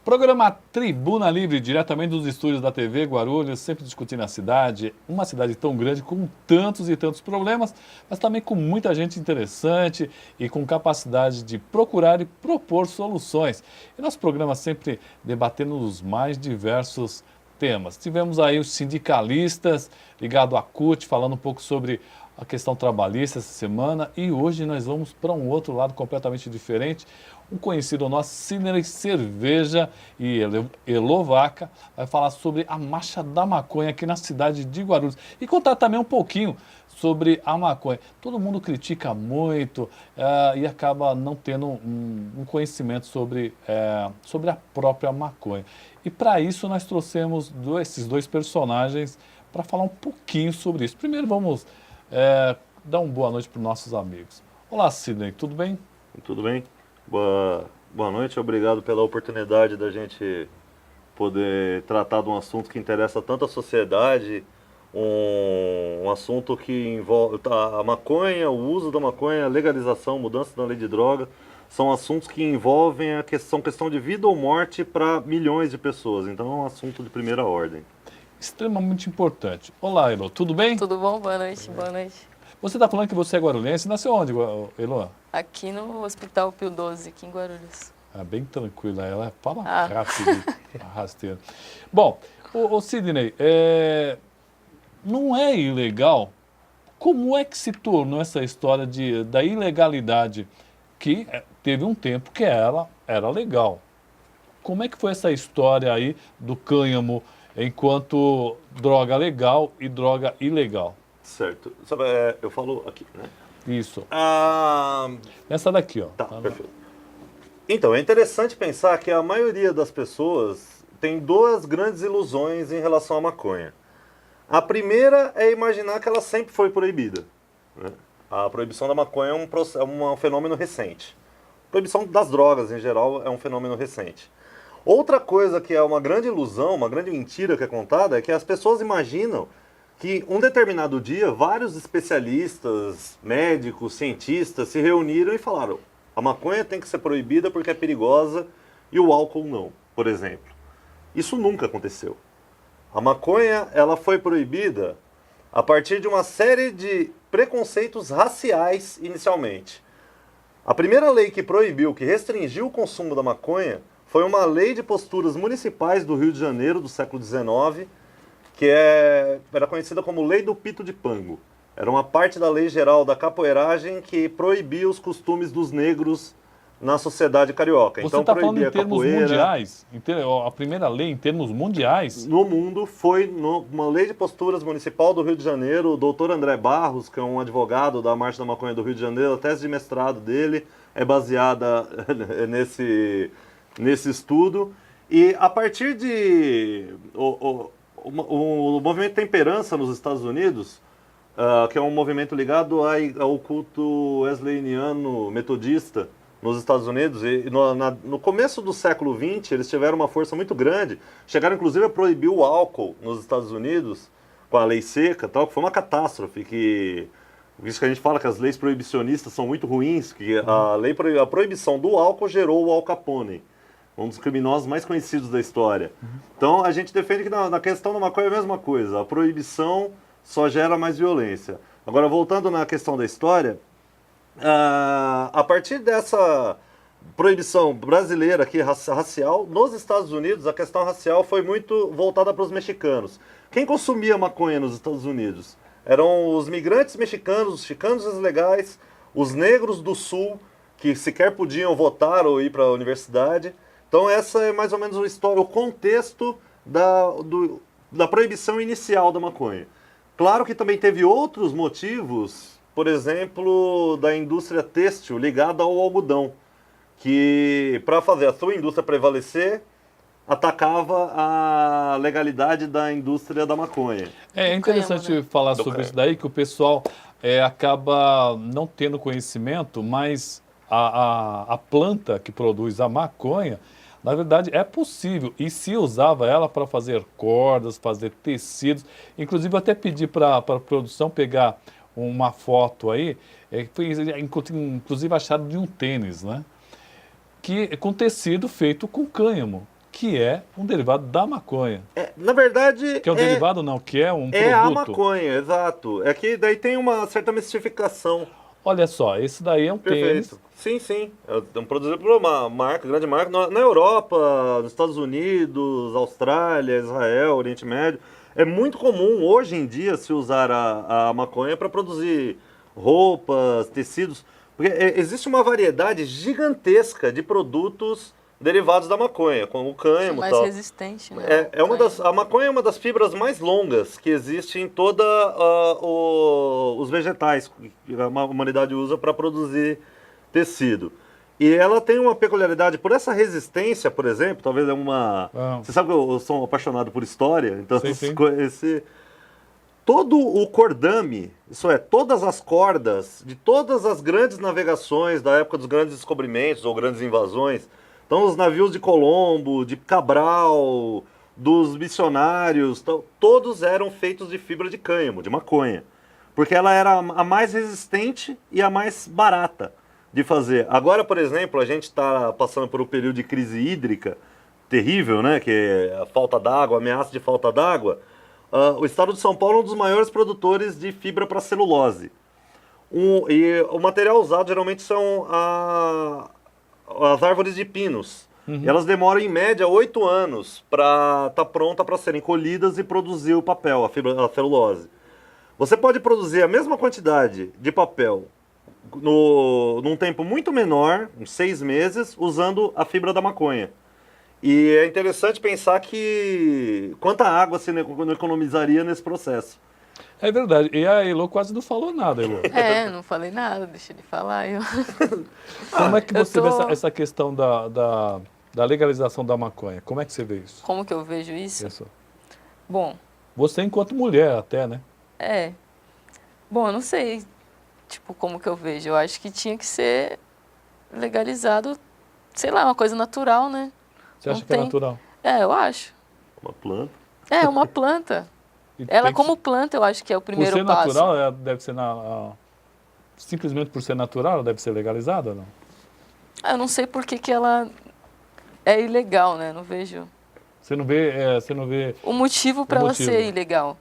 Programa Tribuna Livre, diretamente dos estúdios da TV Guarulhos, sempre discutindo a cidade, uma cidade tão grande, com tantos e tantos problemas, mas também com muita gente interessante e com capacidade de procurar e propor soluções. E nosso programa sempre debatendo os mais diversos temas. Tivemos aí os sindicalistas ligados à CUT, falando um pouco sobre a questão trabalhista essa semana, e hoje nós vamos para um outro lado completamente diferente. Um conhecido nosso, Sidney Cerveja e Elovaca, vai falar sobre a Marcha da Maconha aqui na cidade de Guarulhos e contar também um pouquinho sobre a maconha. Todo mundo critica muito e acaba não tendo um conhecimento sobre a própria maconha. E para isso nós trouxemos esses dois personagens para falar um pouquinho sobre isso. Primeiro vamos dar uma boa noite para os nossos amigos. Olá, Sidney, tudo bem? Tudo bem? Boa noite, obrigado pela oportunidade da gente poder tratar de um assunto que interessa tanto a sociedade, um assunto que envolve a maconha, o uso da maconha, a legalização, mudança da lei de droga, são assuntos que envolvem a questão de vida ou morte para milhões de pessoas, então é um assunto de primeira ordem. Extremamente importante. Olá, Elo, tudo bem? Tudo bom? Boa noite, boa noite. Você está falando que você é guarulhense, nasceu onde, Elo? Aqui no Hospital Pio XII, aqui em Guarulhos. Bem tranquila, ela fala rápido, rasteiro. Bom, o Sidney, não é ilegal? Como é que se tornou essa história da ilegalidade que teve um tempo que ela era legal? Como é que foi essa história aí do cânhamo enquanto droga legal e droga ilegal? Certo. Eu falo aqui, né? Isso. Essa daqui, ó. Tá, perfeito. Então, é interessante pensar que a maioria das pessoas tem duas grandes ilusões em relação à maconha. A primeira é imaginar que ela sempre foi proibida, né? A proibição da maconha é um fenômeno recente. A proibição das drogas, em geral, é um fenômeno recente. Outra coisa que é uma grande ilusão, uma grande mentira que é contada, é que as pessoas imaginam que um determinado dia vários especialistas, médicos, cientistas se reuniram e falaram: a maconha tem que ser proibida porque é perigosa e o álcool não, por exemplo. Isso nunca aconteceu. A maconha ela foi proibida a partir de uma série de preconceitos raciais inicialmente. A primeira lei que proibiu, que restringiu o consumo da maconha, foi uma lei de posturas municipais do Rio de Janeiro do século XIX, que era conhecida como Lei do Pito de Pango. Era uma parte da lei geral da capoeiragem que proibia os costumes dos negros na sociedade carioca. Você então está falando em termos capoeira, mundiais? A primeira lei em termos mundiais? No mundo foi uma lei de posturas municipal do Rio de Janeiro. O doutor André Barros, que é um advogado da Marcha da Maconha do Rio de Janeiro, a tese de mestrado dele é baseada nesse estudo. E a partir de... O movimento Temperança nos Estados Unidos, que é um movimento ligado ao culto wesleyaniano metodista nos Estados Unidos, e no começo do século XX eles tiveram uma força muito grande, chegaram inclusive a proibir o álcool nos Estados Unidos, com a lei seca, tal, que foi uma catástrofe, isso que a gente fala que as leis proibicionistas são muito ruins, que a proibição do álcool gerou o Al Capone, um dos criminosos mais conhecidos da história. Então, a gente defende que na questão da maconha é a mesma coisa. A proibição só gera mais violência. Agora, voltando na questão da história, a partir dessa proibição brasileira aqui, racial, nos Estados Unidos, a questão racial foi muito voltada para os mexicanos. Quem consumia maconha nos Estados Unidos? Eram os migrantes mexicanos, os chicanos ilegais, os negros do sul, que sequer podiam votar ou ir para a universidade. Então essa é mais ou menos o contexto da proibição inicial da maconha. Claro que também teve outros motivos, por exemplo, da indústria têxtil ligada ao algodão, que para fazer a sua indústria prevalecer, atacava a legalidade da indústria da maconha. É interessante falar sobre isso daí, que o pessoal acaba não tendo conhecimento, mas a planta que produz a maconha, na verdade, é possível, e se usava ela para fazer cordas, fazer tecidos. Inclusive, eu até pedi para a produção pegar uma foto aí, foi inclusive achado de um tênis, né? Com tecido feito com cânhamo, que é um derivado da maconha. Na verdade, Que é um derivado não, que é um é a produto. maconha, exato. É que daí tem uma certa mistificação. Olha só, esse daí é um tênis. Perfeito. Sim, sim. É produzido por uma marca, grande marca, na Europa, nos Estados Unidos, Austrália, Israel, Oriente Médio. É muito comum hoje em dia se usar a maconha para produzir roupas, tecidos, porque existe uma variedade gigantesca de produtos derivados da maconha, como o cânhamo e mais tal. resistente, né? A maconha é uma das fibras mais longas que existe em toda os vegetais que a humanidade usa para produzir tecido. E ela tem uma peculiaridade, por essa resistência, por exemplo, talvez é uma... Você sabe que eu sou um apaixonado por história, então Sim. todo o cordame, isso é, todas as cordas de todas as grandes navegações da época dos grandes descobrimentos ou grandes invasões, então os navios de Colombo, de Cabral, dos missionários, todos eram feitos de fibra de cânhamo, de maconha, porque ela era a mais resistente e a mais barata de fazer. Agora, por exemplo, a gente está passando por um período de crise hídrica terrível, né, que é a falta d'água, a ameaça de falta d'água. O estado de São Paulo é um dos maiores produtores de fibra para celulose. E o material usado geralmente são as árvores de pinos. E elas demoram em média 8 anos para estar pronta para serem colhidas e produzir o papel, a celulose. Você pode produzir a mesma quantidade de papel num tempo muito menor, uns 6 meses, usando a fibra da maconha. E é interessante pensar que quanta água você não economizaria nesse processo. É verdade. E a Elo quase não falou nada, Elo. Não falei nada, deixa ele falar. Como é que você vê tô- essa questão da legalização da maconha? Como é que você vê isso? Como que eu vejo isso? Isso. Bom, Você enquanto mulher até, né? Bom, eu não sei, tipo, como que eu vejo. Eu acho que tinha que ser legalizado, sei lá, uma coisa natural, né? Você acha Não que é tem. natural? Eu acho. Uma planta. É, uma planta. E Ela tem que- como planta, eu acho que é o por primeiro ser passo. natural, deve ser simplesmente por ser natural, ela deve ser legalizada ou não? Eu não sei por que ela é ilegal, né? Não vejo Você não vê... o motivo para ela motivo. ser ilegal.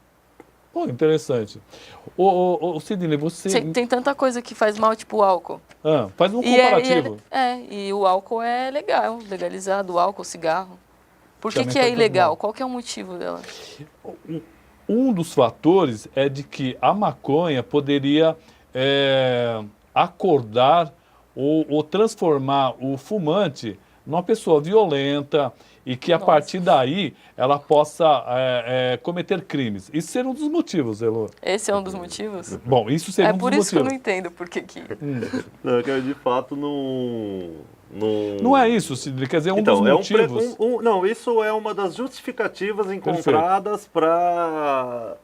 Pô, interessante. Ô, Sidney, você... Tem tanta coisa que faz mal, tipo o álcool. faz um E comparativo. e o álcool é legal, legalizado, o álcool, o cigarro. Por que Também que é faz muito ilegal? mal. Qual que é o motivo dela? Um dos fatores é de que a maconha poderia acordar ou transformar o fumante numa pessoa violenta e que a Nossa. partir daí ela possa cometer crimes. Isso seria um dos motivos, Elo. Esse é um dos motivos? Bom, isso seria É um dos por isso que eu motivos. não entendo por que que... Não, que de fato Não é isso, Sidney. Quer dizer, um dos motivos... Não, isso é uma das justificativas encontradas para...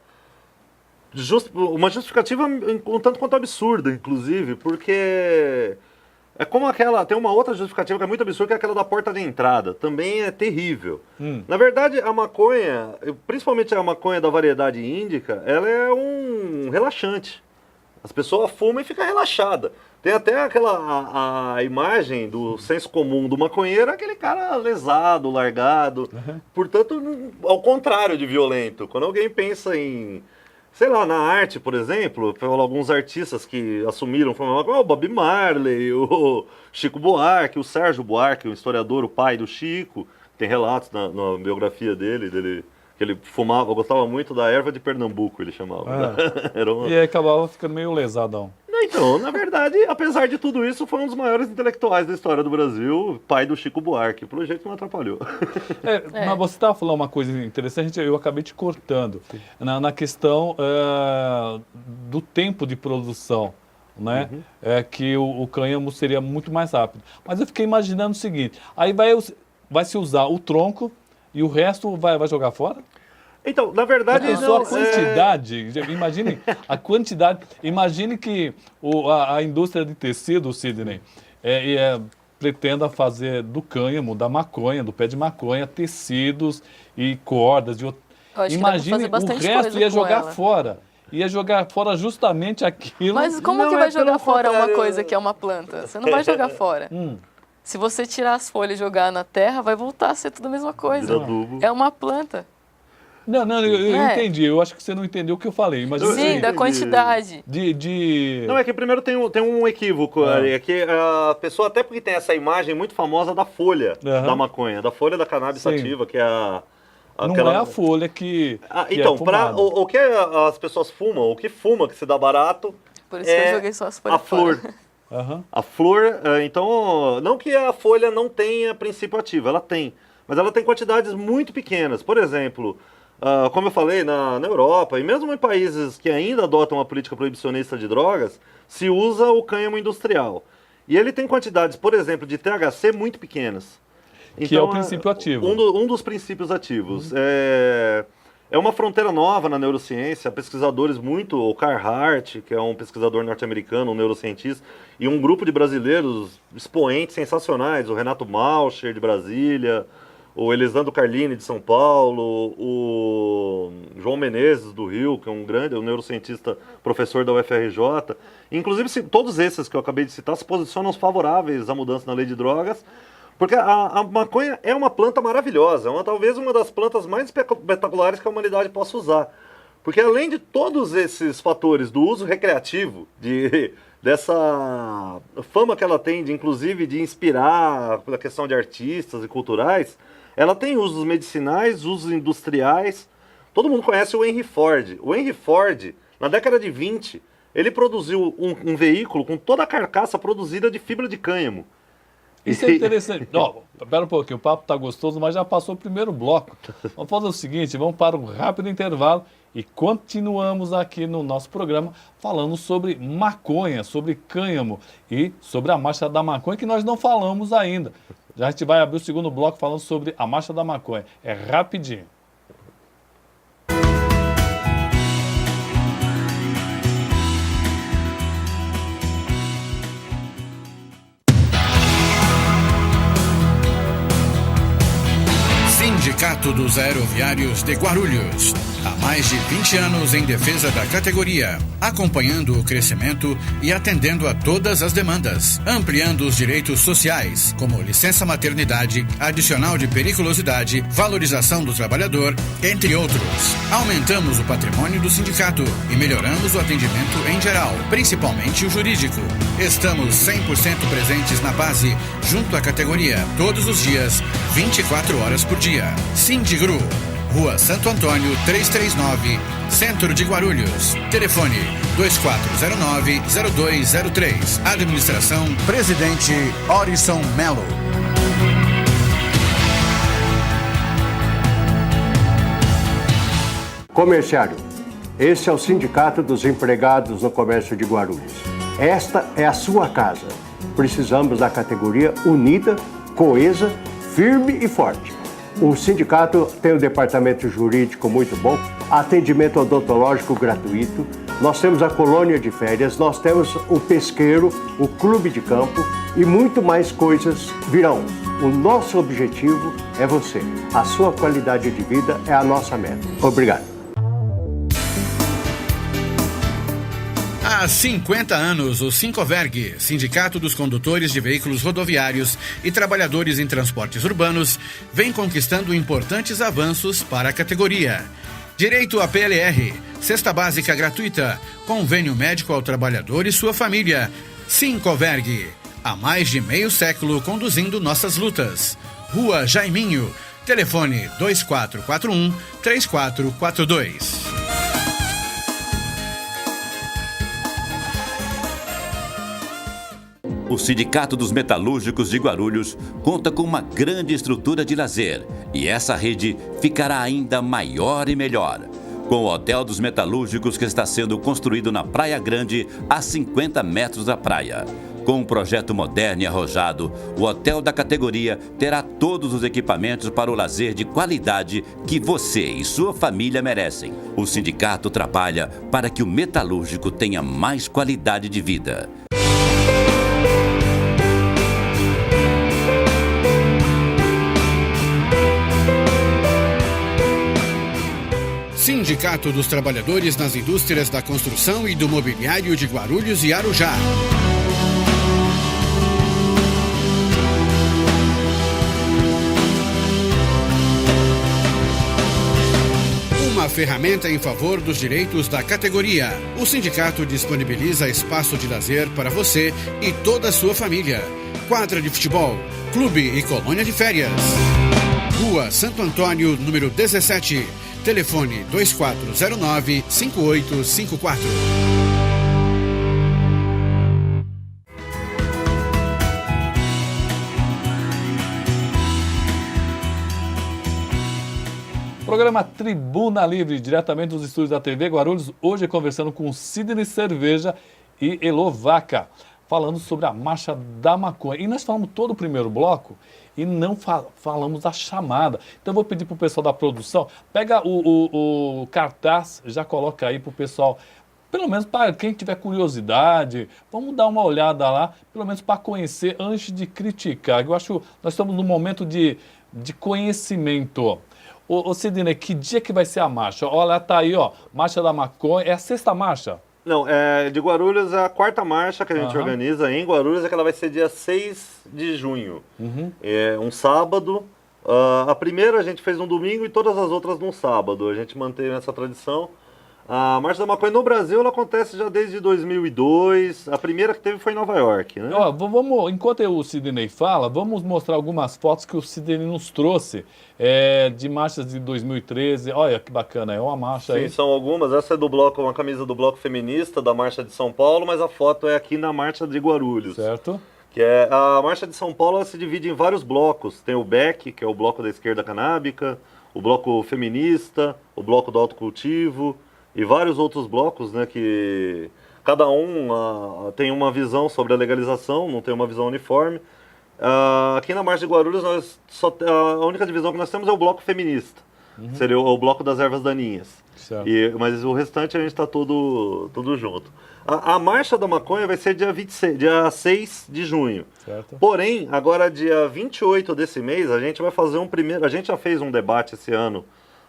Uma justificativa um tanto quanto absurda, inclusive, porque... É como tem uma outra justificativa que é muito absurda, que é aquela da porta de entrada. Também é terrível. Na verdade, a maconha, principalmente a maconha da variedade índica, ela é um relaxante. As pessoas fumam e ficam relaxadas. Tem até a imagem do senso comum do maconheiro, aquele cara lesado, largado. Portanto, ao contrário de violento. Quando alguém pensa em... Sei lá, na arte, por exemplo, alguns artistas que assumiram como o Bob Marley, o Chico Buarque, o Sérgio Buarque, o historiador, o pai do Chico, tem relatos na biografia dele que ele fumava, gostava muito da erva de Pernambuco, ele chamava. E aí acabava ficando meio lesadão. Então, na verdade, apesar de tudo isso, foi um dos maiores intelectuais da história do Brasil, pai do Chico Buarque. Pelo jeito não atrapalhou. Mas você estava falando uma coisa interessante, eu acabei te cortando. Na questão do tempo de produção, né? Que o cânhamo seria muito mais rápido. Mas eu fiquei imaginando o seguinte, aí vai se usar o tronco e o resto vai jogar fora? Então, na verdade... Mas só a quantidade, imagine a quantidade, imagine que a indústria de tecido, Sidney, pretenda fazer do cânhamo, da maconha, do pé de maconha, tecidos e cordas. Imagine, o resto ia jogar fora. Ia jogar fora justamente aquilo. Mas como que vai jogar fora uma coisa que é uma planta? Você não vai jogar fora. Se você tirar as folhas e jogar na terra, vai voltar a ser tudo a mesma coisa. Vira adubo. É uma planta. Não, eu É. entendi. Eu acho que você não entendeu o que eu falei. Mas Eu assim, Sim, da entendi. quantidade. Não, é que primeiro tem um equívoco ali. É que a pessoa, até porque tem essa imagem muito famosa da folha Aham. da maconha, da folha da cannabis Sim. sativa, que é não é a folha que então, é fumada. o que as pessoas fumam, o que fuma, que se dá barato, Por isso que eu joguei só as folhas a flor. fora. Aham. A flor, então, não que a folha não tenha princípio ativo, ela tem. Mas ela tem quantidades muito pequenas. Por exemplo, como eu falei, na Europa, e mesmo em países que ainda adotam uma política proibicionista de drogas, se usa o cânhamo industrial. E ele tem quantidades, por exemplo, de THC muito pequenas. Que é o princípio ativo. Um dos princípios ativos. É uma fronteira nova na neurociência. Pesquisadores o Carhart, que é um pesquisador norte-americano, um neurocientista, e um grupo de brasileiros expoentes sensacionais, o Renato Malcher, de Brasília, o Elisandro Carlini, de São Paulo, o João Menezes, do Rio, que é um neurocientista, professor da UFRJ. Inclusive, todos esses que eu acabei de citar se posicionam favoráveis à mudança na lei de drogas, porque a maconha é uma planta maravilhosa, talvez uma das plantas mais espetaculares que a humanidade possa usar. Porque além de todos esses fatores do uso recreativo, dessa fama que ela tem, inclusive de inspirar a questão de artistas e culturais, ela tem usos medicinais, usos industriais. Todo mundo conhece o Henry Ford. O Henry Ford, na década de 20, ele produziu um veículo com toda a carcaça produzida de fibra de cânhamo. Isso é interessante. Ó, pera um pouquinho, o papo tá gostoso, mas já passou o primeiro bloco. Vamos fazer o seguinte, vamos para um rápido intervalo e continuamos aqui no nosso programa falando sobre maconha, sobre cânhamo e sobre a marcha da maconha, que nós não falamos ainda. Já a gente vai abrir o segundo bloco falando sobre a marcha da maconha. É rapidinho. Sindicato dos Aeroviários de Guarulhos. Há mais de 20 anos em defesa da categoria, acompanhando o crescimento e atendendo a todas as demandas, ampliando os direitos sociais, como licença maternidade, adicional de periculosidade, valorização do trabalhador, entre outros. Aumentamos o patrimônio do sindicato e melhoramos o atendimento em geral, principalmente o jurídico. Estamos 100% presentes na base, junto à categoria, todos os dias, 24 horas por dia. Sindigru, Rua Santo Antônio 339, Centro de Guarulhos. Telefone 2409-0203. Administração Presidente Orison Melo. Comerciário, esse é o Sindicato dos Empregados no Comércio de Guarulhos. Esta é a sua casa. Precisamos da categoria unida, coesa, firme e forte. O sindicato tem um departamento jurídico muito bom, atendimento odontológico gratuito, nós temos a colônia de férias, nós temos o pesqueiro, o clube de campo e muito mais coisas virão. O nosso objetivo é você. A sua qualidade de vida é a nossa meta. Obrigado. Há 50 anos, o Sincoverg, Sindicato dos Condutores de Veículos Rodoviários e Trabalhadores em Transportes Urbanos, vem conquistando importantes avanços para a categoria. Direito à PLR, cesta básica gratuita, convênio médico ao trabalhador e sua família. Sincoverg, há mais de meio século conduzindo nossas lutas. Rua Jaiminho, telefone 2441-3442. O Sindicato dos Metalúrgicos de Guarulhos conta com uma grande estrutura de lazer e essa rede ficará ainda maior e melhor. Com o Hotel dos Metalúrgicos que está sendo construído na Praia Grande, a 50 metros da praia. Com um projeto moderno e arrojado, o hotel da categoria terá todos os equipamentos para o lazer de qualidade que você e sua família merecem. O sindicato trabalha para que o metalúrgico tenha mais qualidade de vida. Sindicato dos Trabalhadores nas Indústrias da Construção e do Mobiliário de Guarulhos e Arujá. ferramenta em favor dos direitos da categoria. O sindicato disponibiliza espaço de lazer para você e toda a sua família. Quadra de futebol, clube e colônia de férias. Rua Santo Antônio, número 17. Telefone 2409-5854. Programa Tribuna Livre, diretamente dos estúdios da TV Guarulhos, hoje conversando com Sidney Cerveja e Elovaca, falando sobre a Marcha da Maconha. E nós falamos todo o primeiro bloco e não falamos da chamada. Então eu vou pedir para o pessoal da produção, pega o cartaz, já coloca aí para o pessoal, pelo menos para quem tiver curiosidade, vamos dar uma olhada lá, pelo menos para conhecer antes de criticar. Eu acho que nós estamos num momento de conhecimento. Ô Sidney, que dia que vai ser a marcha? Olha, tá aí, ó, Marcha da Maconha, é a 6ª marcha? Não, de Guarulhos é a 4ª marcha que a gente organiza em Guarulhos, é que ela vai ser dia 6 de junho. É um sábado. A primeira a gente fez no domingo e todas as outras no sábado. A gente manteve essa tradição. A Marcha da Maconha no Brasil ela acontece já desde 2002. A primeira que teve foi em Nova York, né? Ó, vamos, enquanto o Sidney fala, vamos mostrar algumas fotos que o Sidney nos trouxe de marchas de 2013. Olha que bacana, é uma marcha Sim, aí. são algumas. Essa é do bloco, uma camisa do bloco feminista da Marcha de São Paulo, mas a foto é aqui na Marcha de Guarulhos. Certo. Que é a Marcha de São Paulo, ela se divide em vários blocos. Tem o BEC, que é o bloco da esquerda canábica, o bloco feminista, o bloco do autocultivo e vários outros blocos, né, que cada um tem uma visão sobre a legalização, não tem uma visão uniforme. Aqui na Marcha de Guarulhos, a única divisão que nós temos é o bloco feminista, seria o bloco das ervas daninhas. Certo. Mas o restante a gente está tudo junto. A Marcha da Maconha vai ser dia 6 de junho. Certo. Porém, agora dia 28 desse mês, a gente vai fazer a gente já fez um debate esse ano,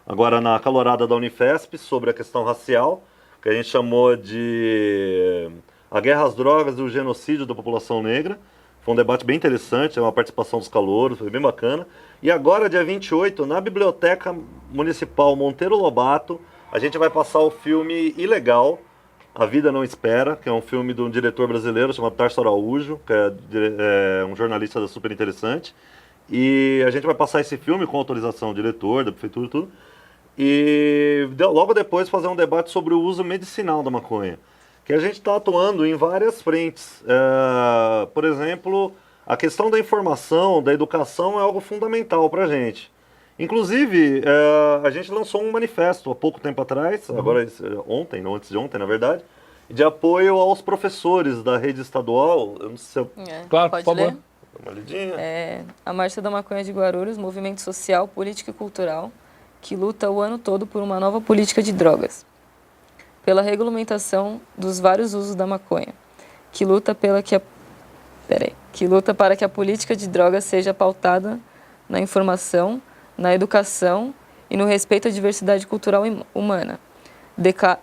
agora na calorada da Unifesp, sobre a questão racial, que a gente chamou de a guerra às drogas e o genocídio da população negra. Foi um debate bem interessante, uma participação dos calouros, foi bem bacana. E agora, dia 28, na Biblioteca Municipal Monteiro Lobato, a gente vai passar o filme Ilegal, A Vida Não Espera, que é um filme de um diretor brasileiro chamado Tarso Araújo, que é um jornalista super interessante. E a gente vai passar esse filme com autorização do diretor, da prefeitura e tudo. E logo depois fazer um debate sobre o uso medicinal da maconha, que a gente está atuando em várias frentes. Por exemplo, a questão da informação, da educação é algo fundamental para a gente. Inclusive, a gente lançou um manifesto há pouco tempo atrás, agora ontem, não antes de ontem, na verdade, de apoio aos professores da rede estadual. Eu não sei se Claro, pode por favor. ler? Dá uma lidinha. A Marcha da Maconha de Guarulhos, movimento social, político e cultural, que luta o ano todo por uma nova política de drogas, pela regulamentação dos vários usos da maconha, que luta para que a política de drogas seja pautada na informação, na educação e no respeito à diversidade cultural humana.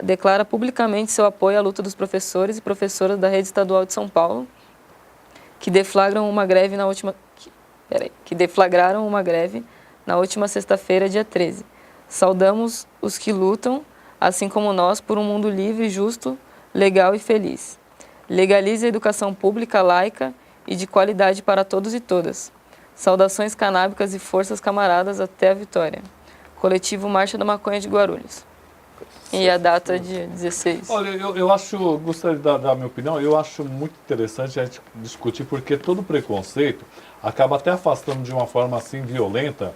Declara publicamente seu apoio à luta dos professores e professoras da rede estadual de São Paulo, que deflagraram uma greve na última sexta-feira, dia 13. Saudamos os que lutam, assim como nós, por um mundo livre, justo, legal e feliz. Legalize a educação pública, laica e de qualidade para todos e todas. Saudações canábicas e forças camaradas até a vitória. Coletivo Marcha da Maconha de Guarulhos. E a data de 16. Olha, eu acho, gostaria de dar a minha opinião, eu acho muito interessante a gente discutir, porque todo preconceito acaba até afastando de uma forma assim violenta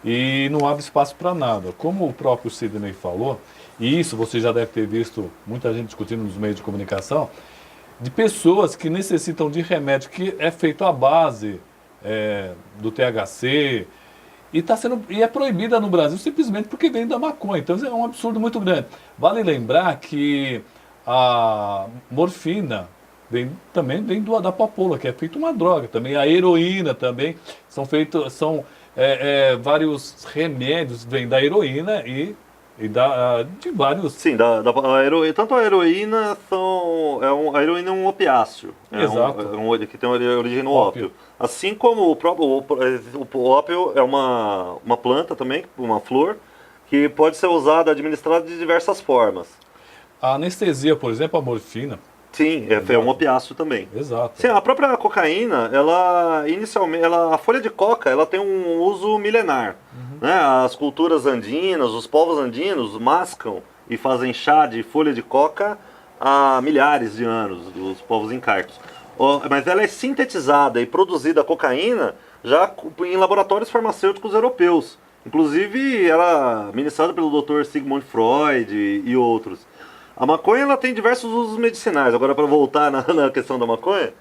e não abre espaço para nada. Como o próprio Sidney falou, e isso você já deve ter visto muita gente discutindo nos meios de comunicação, de pessoas que necessitam de remédio que é feito à base do THC, e é proibida no Brasil simplesmente porque vem da maconha. Então é um absurdo muito grande. Vale lembrar que a morfina também vem da papoula, que é feita uma droga também. A heroína também são vários remédios, vêm da heroína e de vários... Sim, tanto a heroína a heroína é um opiáceo. Exato. Que tem origem no ópio. Assim como o ópio é uma planta também, uma flor, que pode ser usada, administrada de diversas formas. A anestesia, por exemplo, a morfina. Sim, é um opiáceo também. Exato. Sim, a própria cocaína, ela inicialmente, a folha de coca, ela tem um uso milenar. Né? As culturas andinas, os povos andinos mascam e fazem chá de folha de coca há milhares de anos, os povos incaicos. Mas ela é sintetizada e produzida a cocaína já em laboratórios farmacêuticos europeus. Inclusive, ela ministrada pelo Dr. Sigmund Freud e outros. A maconha ela tem diversos usos medicinais. Agora, para voltar na questão da maconha,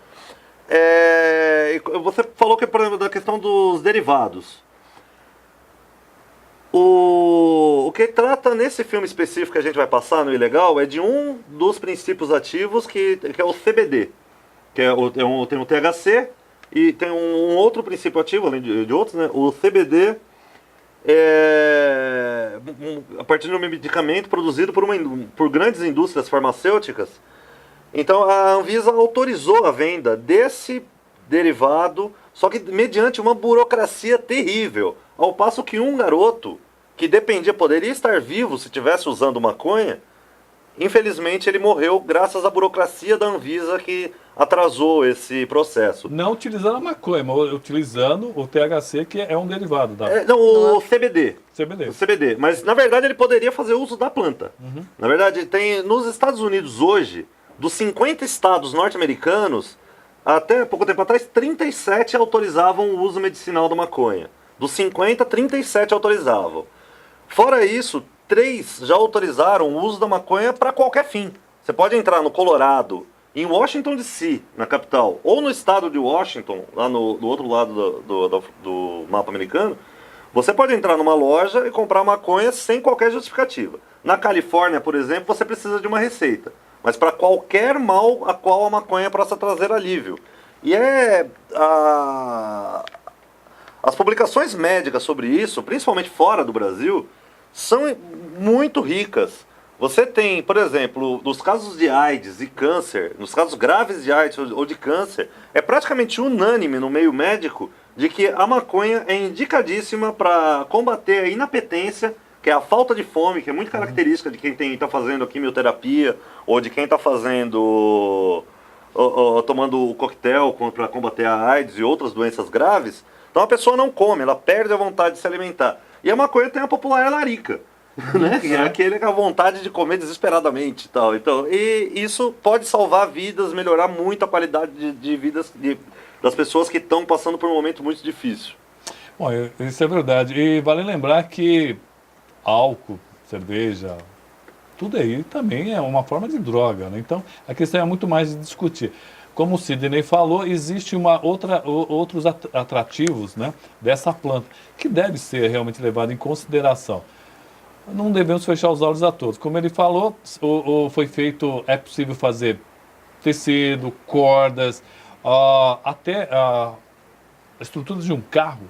você falou que da questão dos derivados. O que trata nesse filme específico que a gente vai passar no Ilegal é de um dos princípios ativos que é o CBD, que tem o THC e tem um outro princípio ativo, além de outros, né? O CBD a partir de um medicamento produzido por grandes indústrias farmacêuticas. Então a Anvisa autorizou a venda desse derivado, só que mediante uma burocracia terrível, ao passo que um garoto que poderia estar vivo se estivesse usando maconha, infelizmente ele morreu graças à burocracia da Anvisa que atrasou esse processo. Não utilizando a maconha, mas utilizando o THC, que é um derivado da... O CBD. CBD. O CBD. Mas, na verdade, ele poderia fazer uso da planta. Na verdade, nos Estados Unidos hoje, dos 50 estados norte-americanos, até pouco tempo atrás, 37 autorizavam o uso medicinal da maconha. Dos 50, 37 autorizavam. Fora isso, 3 já autorizaram o uso da maconha para qualquer fim. Você pode entrar no Colorado, em Washington DC, na capital, ou no estado de Washington, lá do outro lado do mapa americano, você pode entrar numa loja e comprar maconha sem qualquer justificativa. Na Califórnia, por exemplo, você precisa de uma receita, mas para qualquer mal a qual a maconha possa trazer alívio. E as publicações médicas sobre isso, principalmente fora do Brasil, são muito ricas. Você tem, por exemplo, nos casos de AIDS e câncer, nos casos graves de AIDS ou de câncer, é praticamente unânime no meio médico de que a maconha é indicadíssima para combater a inapetência, que é a falta de fome, que é muito característica de quem está fazendo a quimioterapia ou de quem está tomando o coquetel para combater a AIDS e outras doenças graves. Então a pessoa não come, ela perde a vontade de se alimentar. E a maconha tem a popular larica. Né? Que é aquele com a vontade de comer desesperadamente e tal. Então, e isso pode salvar vidas, melhorar muito a qualidade de vidas das pessoas que estão passando por um momento muito difícil. Bom, isso é verdade. E vale lembrar que álcool, cerveja, tudo aí também é uma forma de droga, né? Então, a questão é muito mais de discutir. Como o Sidney falou, existe outros atrativos, né, dessa planta, que deve ser realmente levado em consideração. Não devemos fechar os olhos a todos. Como ele falou, é possível fazer tecido, cordas, até a estrutura de um carro.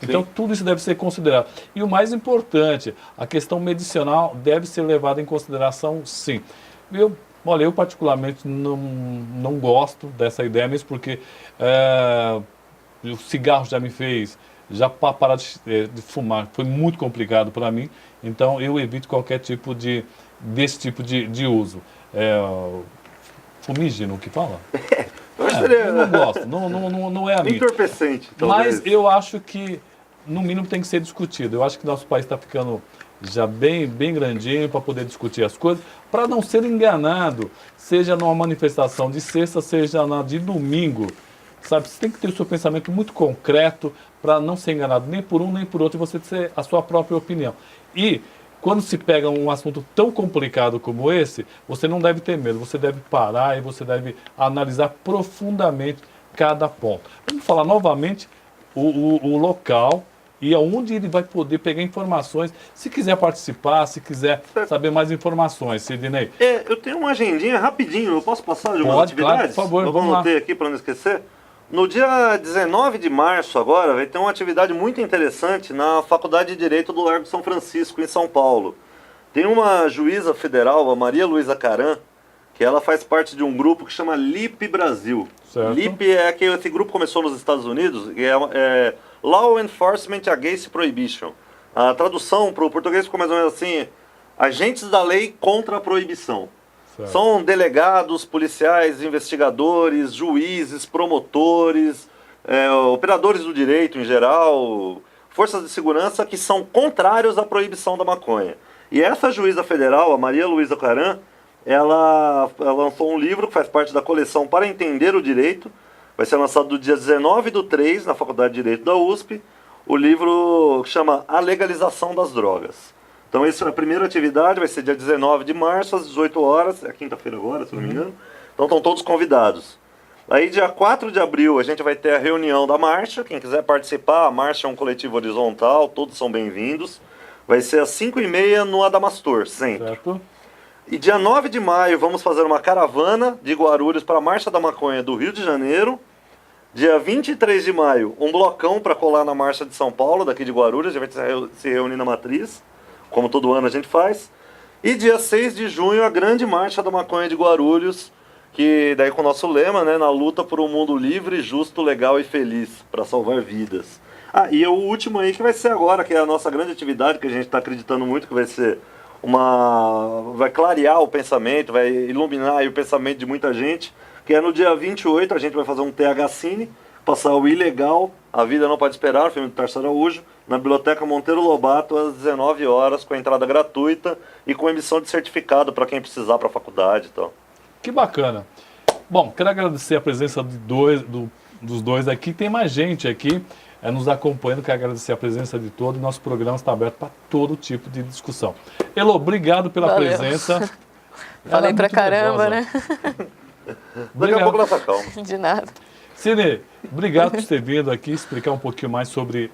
Então, tudo isso deve ser considerado. E o mais importante, a questão medicinal deve ser levada em consideração, sim. Eu particularmente não gosto dessa ideia, mesmo porque o cigarro já me fez... Já parar de fumar foi muito complicado para mim, então eu evito qualquer tipo desse tipo de uso. Fumígeno, o que fala? Eu não gosto, não é a minha. Entorpecente, talvez. Mas eu acho que, no mínimo, tem que ser discutido. Eu acho que nosso país está ficando já bem grandinho para poder discutir as coisas, para não ser enganado, seja numa manifestação de sexta, seja na de domingo. Sabe, você tem que ter o seu pensamento muito concreto para não ser enganado nem por um nem por outro e você ter a sua própria opinião. E quando se pega um assunto tão complicado como esse, você não deve ter medo, você deve parar e você deve analisar profundamente cada ponto. Vamos falar novamente o local e aonde ele vai poder pegar informações, se quiser participar, se quiser saber mais informações, Sidney. Eu tenho uma agendinha rapidinho, eu posso passar de umas atividades? Claro, por favor, vamos lá. ter aqui para não esquecer. No dia 19 de março agora vai ter uma atividade muito interessante na Faculdade de Direito do Largo São Francisco, em São Paulo. Tem uma juíza federal, a Maria Luísa Caram, que ela faz parte de um grupo que chama LIP Brasil. Certo. LIP esse grupo começou nos Estados Unidos, e é Law Enforcement Against Prohibition. A tradução para o português ficou mais ou menos assim: agentes da lei contra a proibição. Certo. São delegados, policiais, investigadores, juízes, promotores, operadores do direito em geral, forças de segurança que são contrários à proibição da maconha. E essa juíza federal, a Maria Luísa Caram, ela lançou um livro que faz parte da coleção Para Entender o Direito. Vai ser lançado no dia 19/3, na Faculdade de Direito da USP. O livro chama A Legalização das Drogas. Então, essa é a primeira atividade, vai ser dia 19 de março, às 18 horas. É quinta-feira agora, se não me engano. Então, estão todos convidados. Aí, dia 4 de abril, a gente vai ter a reunião da marcha. Quem quiser participar, a marcha é um coletivo horizontal, todos são bem-vindos. Vai ser às 5h30 no Adamastor, centro. Certo. E dia 9 de maio, vamos fazer uma caravana de Guarulhos para a Marcha da Maconha do Rio de Janeiro. Dia 23 de maio, um blocão para colar na Marcha de São Paulo, daqui de Guarulhos. A gente vai se reunir na Matriz, como todo ano a gente faz. E dia 6 de junho, a grande Marcha da Maconha de Guarulhos, que daí com o nosso lema, né, na luta por um mundo livre, justo, legal e feliz, para salvar vidas. Ah, e o último aí que vai ser agora, que é a nossa grande atividade, que a gente está acreditando muito que vai ser vai clarear o pensamento, vai iluminar aí o pensamento de muita gente, que é no dia 28, a gente vai fazer um TH Cine, passar o Ilegal, A Vida Não Pode Esperar, o filme do Tarso Araújo, na Biblioteca Monteiro Lobato, às 19 horas, com entrada gratuita e com emissão de certificado para quem precisar para a faculdade e tal. Que bacana. Bom, quero agradecer a presença dos dois aqui. Tem mais gente aqui nos acompanhando. Quero agradecer a presença de todos. Nosso programa está aberto para todo tipo de discussão. Elo, obrigado pela Valeu. presença. Falei pra muito caramba, nervosa. né? Daqui a pouco nós calma. De nada. Cine, obrigado por ter vindo aqui explicar um pouquinho mais sobre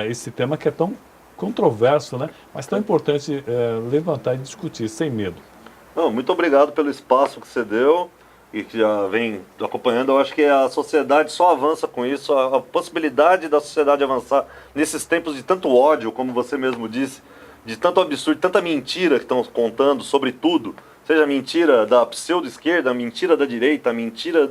esse tema que é tão controverso, né? Mas tão importante levantar e discutir, sem medo. Não, muito obrigado pelo espaço que você deu e que já vem acompanhando. Eu acho que a sociedade só avança com isso. A possibilidade da sociedade avançar nesses tempos de tanto ódio, como você mesmo disse, de tanto absurdo, tanta mentira que estão contando sobre tudo, seja a mentira da pseudo-esquerda, a mentira da direita, a mentira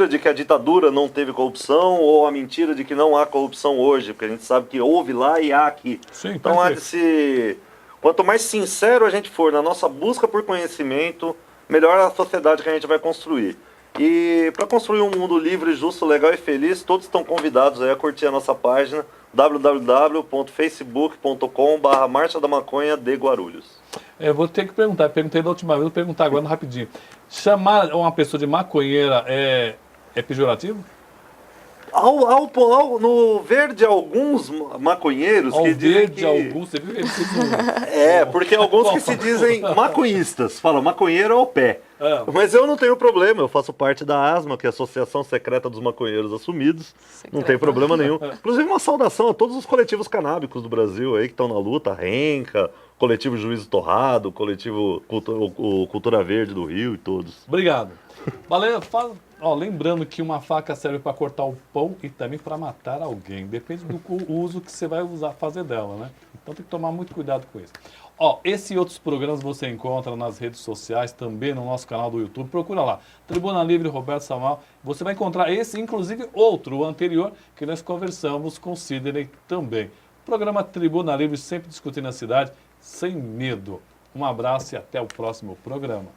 de que a ditadura não teve corrupção, ou a mentira de que não há corrupção hoje, porque a gente sabe que houve lá e há aqui. Sim, então há de se... Quanto mais sincero a gente for na nossa busca por conhecimento, melhor a sociedade que a gente vai construir. E para construir um mundo livre, justo, legal e feliz, todos estão convidados aí a curtir a nossa página www.facebook.com/Marcha da Maconha de Guarulhos. Eu vou ter que perguntar, perguntei da última vez, vou perguntar agora rapidinho. Chamar uma pessoa de maconheira é pejorativo? No ver de alguns maconheiros Ao que dizem ver que... de alguns, você viu que ele fez porque alguns que se dizem maconhistas, falam maconheiro ao pé. É. Mas eu não tenho problema, eu faço parte da ASMA, que é a Associação Secreta dos Maconheiros Assumidos, não tem problema nenhum. Inclusive uma saudação a todos os coletivos canábicos do Brasil aí que estão na luta, a Renca, coletivo Juízo Torrado, coletivo Cultura Verde do Rio e todos. Obrigado. Valeu, lembrando que uma faca serve para cortar o pão e também para matar alguém. Depende do uso que você vai fazer dela, né? Então tem que tomar muito cuidado com isso. Esse e outros programas você encontra nas redes sociais, também no nosso canal do YouTube. Procura lá, Tribuna Livre Roberto Samuel. Você vai encontrar esse, inclusive outro, o anterior, que nós conversamos com o Sidney também. Programa Tribuna Livre, sempre discutindo a cidade, sem medo. Um abraço e até o próximo programa.